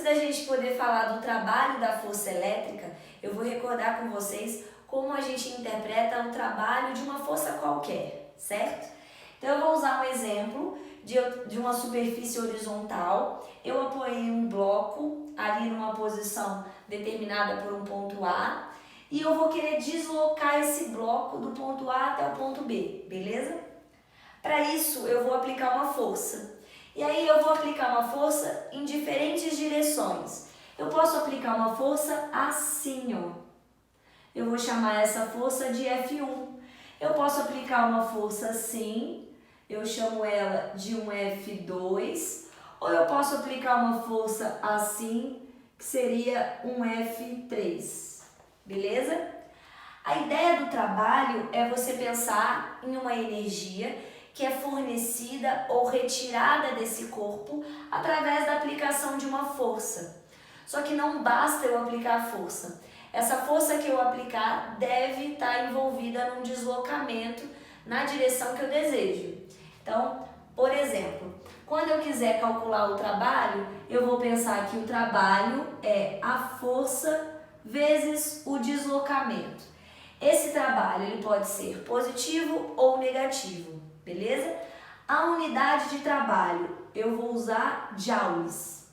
da gente poder falar do trabalho da força elétrica, eu vou recordar com vocês como a gente interpreta o trabalho de uma força qualquer, certo? Então eu vou usar um exemplo de uma superfície horizontal. Eu apoiei um bloco ali numa posição determinada por um ponto A e eu vou querer deslocar esse bloco do ponto A até o ponto B, beleza? Para isso eu vou aplicar uma força. E aí eu vou aplicar uma força em diferentes direções. Eu posso aplicar uma força assim, ó. Eu vou chamar essa força de F1. Eu posso aplicar uma força assim, eu chamo ela de um F2. Ou eu posso aplicar uma força assim, que seria um F3. Beleza? A ideia do trabalho é você pensar em uma energia que é fornecida ou retirada desse corpo através da aplicação de uma força. Só que não basta eu aplicar a força. Essa força que eu aplicar deve estar envolvida num deslocamento na direção que eu desejo. Então, por exemplo, quando eu quiser calcular o trabalho, eu vou pensar que o trabalho é a força vezes o deslocamento. Esse trabalho ele pode ser positivo ou negativo, beleza? A unidade de trabalho eu vou usar joules.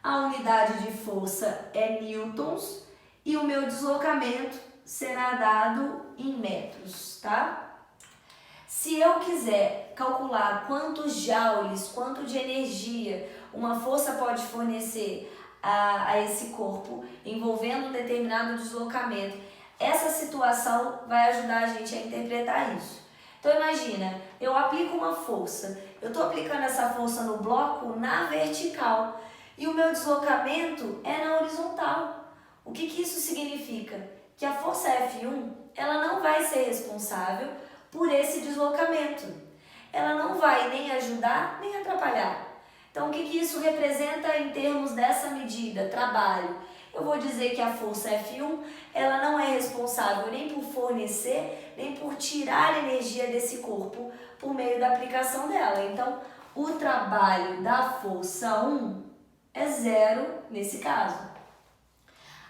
A unidade de força é newtons e o meu deslocamento será dado em metros, tá? Se eu quiser calcular quantos joules, quanto de energia uma força pode fornecer a esse corpo envolvendo um determinado deslocamento, essa situação vai ajudar a gente a interpretar isso. Então imagina, eu aplico uma força, eu estou aplicando essa força no bloco na vertical e o meu deslocamento é na horizontal. O que isso significa? Que a força F1 ela não vai ser responsável por esse deslocamento. Ela não vai nem ajudar nem atrapalhar. Então o que isso representa em termos dessa medida, trabalho? Eu vou dizer que a força F1 ela não é responsável nem por fornecer, nem por tirar energia desse corpo por meio da aplicação dela. Então, o trabalho da força 1 é zero nesse caso.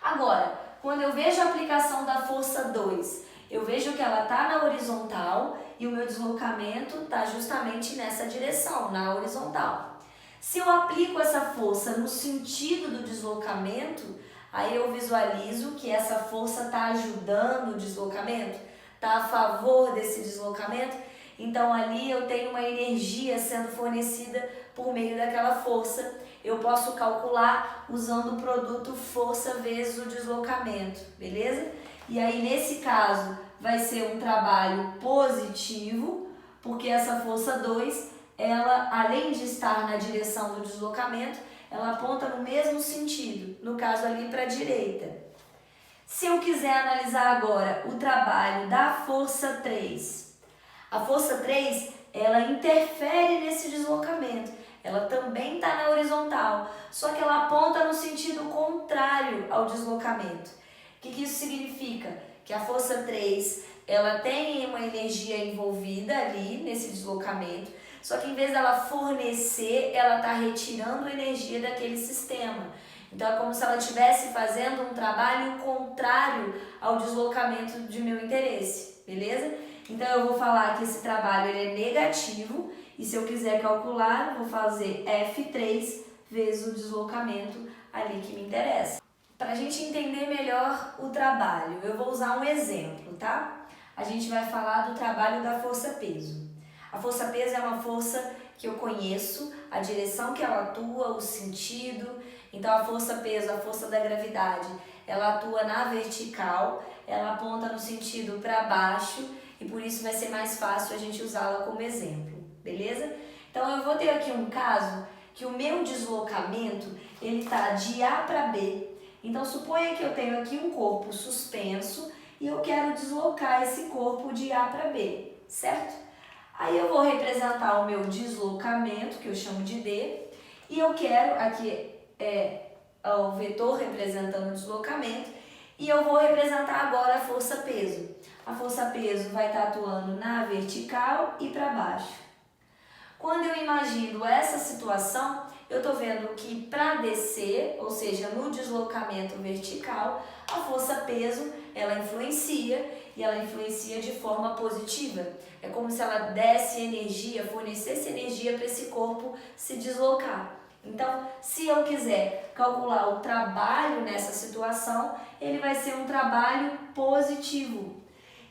Agora, quando eu vejo a aplicação da força 2, eu vejo que ela está na horizontal e o meu deslocamento está justamente nessa direção, na horizontal. Se eu aplico essa força no sentido do deslocamento, aí eu visualizo que essa força está ajudando o deslocamento, está a favor desse deslocamento, então ali eu tenho uma energia sendo fornecida por meio daquela força. Eu posso calcular usando o produto força vezes o deslocamento, beleza? E aí nesse caso vai ser um trabalho positivo, porque essa força 2, ela além de estar na direção do deslocamento, ela aponta no mesmo sentido, no caso ali para a direita. Se eu quiser analisar agora o trabalho da força 3, a força 3, ela interfere nesse deslocamento, ela também está na horizontal, só que ela aponta no sentido contrário ao deslocamento. O que isso significa? Que a força 3, ela tem uma energia envolvida ali nesse deslocamento, só que em vez dela fornecer, ela está retirando energia daquele sistema. Então é como se ela estivesse fazendo um trabalho contrário ao deslocamento de meu interesse, beleza? Então eu vou falar que esse trabalho ele é negativo e se eu quiser calcular, eu vou fazer F3 vezes o deslocamento ali que me interessa. Para a gente entender melhor o trabalho, eu vou usar um exemplo, tá? A gente vai falar do trabalho da força-peso. A força-peso é uma força que eu conheço, a direção que ela atua, o sentido. Então a força-peso, a força da gravidade, ela atua na vertical, ela aponta no sentido para baixo e por isso vai ser mais fácil a gente usá-la como exemplo, beleza? Então eu vou ter aqui um caso que o meu deslocamento ele está de A para B. Então suponha que eu tenho aqui um corpo suspenso e eu quero deslocar esse corpo de A para B, certo? Aí eu vou representar o meu deslocamento, que eu chamo de D, e eu quero, aqui é o vetor representando o deslocamento, e eu vou representar agora a força-peso. A força-peso vai estar atuando na vertical e para baixo. Quando eu imagino essa situação, eu estou vendo que para descer, ou seja, no deslocamento vertical, a força-peso, ela influencia e ela influencia de forma positiva. É como se ela desse energia, fornecesse energia para esse corpo se deslocar. Então, se eu quiser calcular o trabalho nessa situação, ele vai ser um trabalho positivo.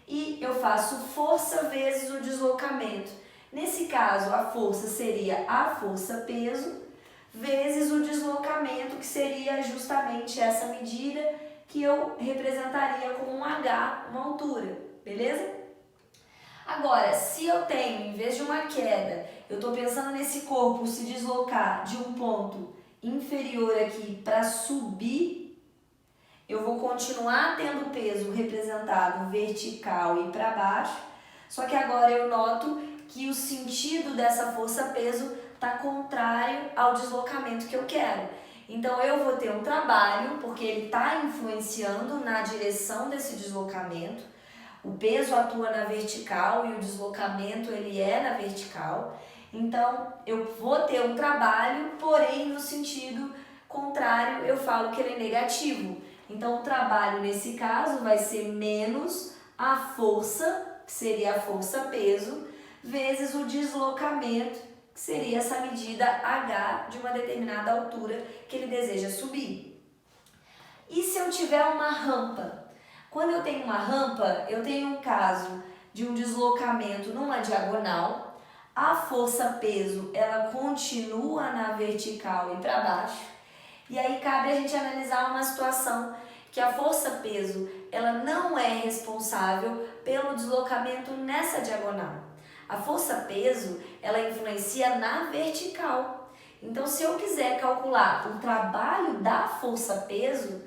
E eu faço força vezes o deslocamento. Nesse caso, a força seria a força-peso vezes o deslocamento, que seria justamente essa medida que eu representaria como um H, uma altura, beleza? Agora, se eu tenho, em vez de uma queda, eu estou pensando nesse corpo se deslocar de um ponto inferior aqui para subir, eu vou continuar tendo peso representado vertical e para baixo, só que agora eu noto que o sentido dessa força-peso está contrário ao deslocamento que eu quero. Então eu vou ter um trabalho, porque ele está influenciando na direção desse deslocamento. O peso atua na vertical e o deslocamento ele é na vertical. Então eu vou ter um trabalho, porém no sentido contrário eu falo que ele é negativo. Então o trabalho nesse caso vai ser menos a força, que seria a força-peso, vezes o deslocamento, que seria essa medida H de uma determinada altura que ele deseja subir. E se eu tiver uma rampa? Quando eu tenho uma rampa, eu tenho um caso de um deslocamento numa diagonal, a força-peso ela continua na vertical e para baixo, e aí cabe a gente analisar uma situação que a força-peso ela não é responsável pelo deslocamento nessa diagonal. A força-peso ela influencia na vertical. Então, se eu quiser calcular o trabalho da força-peso,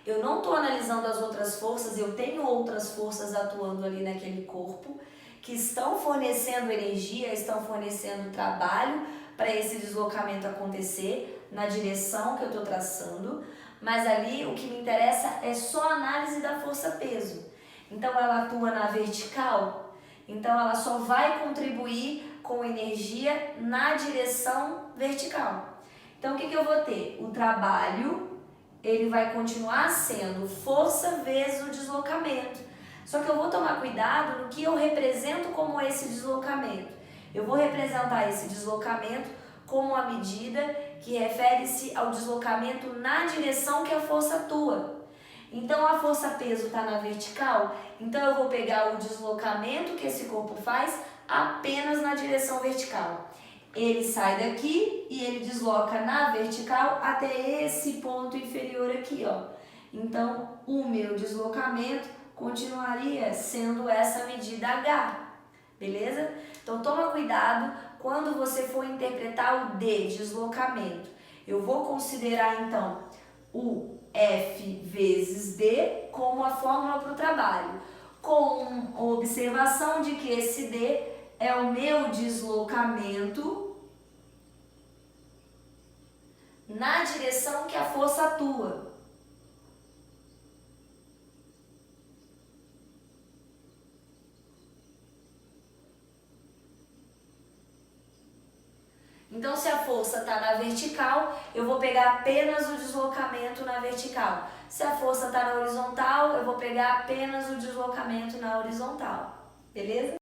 eu não estou analisando as outras forças, eu tenho outras forças atuando ali naquele corpo que estão fornecendo energia, estão fornecendo trabalho para esse deslocamento acontecer na direção que eu estou traçando, mas ali o que me interessa é só a análise da força-peso. Então ela atua na vertical, então ela só vai contribuir com energia na direção vertical. Então o que eu vou ter? O trabalho ele vai continuar sendo força vezes o deslocamento. Só que eu vou tomar cuidado no que eu represento como esse deslocamento. Eu vou representar esse deslocamento como a medida que refere-se ao deslocamento na direção que a força atua. Então a força-peso está na vertical, então eu vou pegar o deslocamento que esse corpo faz apenas na direção vertical. Ele sai daqui e ele desloca na vertical até esse ponto inferior aqui, ó. Então, o meu deslocamento continuaria sendo essa medida H, beleza? Então, toma cuidado quando você for interpretar o D, deslocamento. Eu vou considerar, então, o F vezes D como a fórmula para o trabalho, com observação de que esse D é o meu deslocamento na direção que a força atua. Então, se a força está na vertical, eu vou pegar apenas o deslocamento na vertical. Se a força está na horizontal, eu vou pegar apenas o deslocamento na horizontal. Beleza?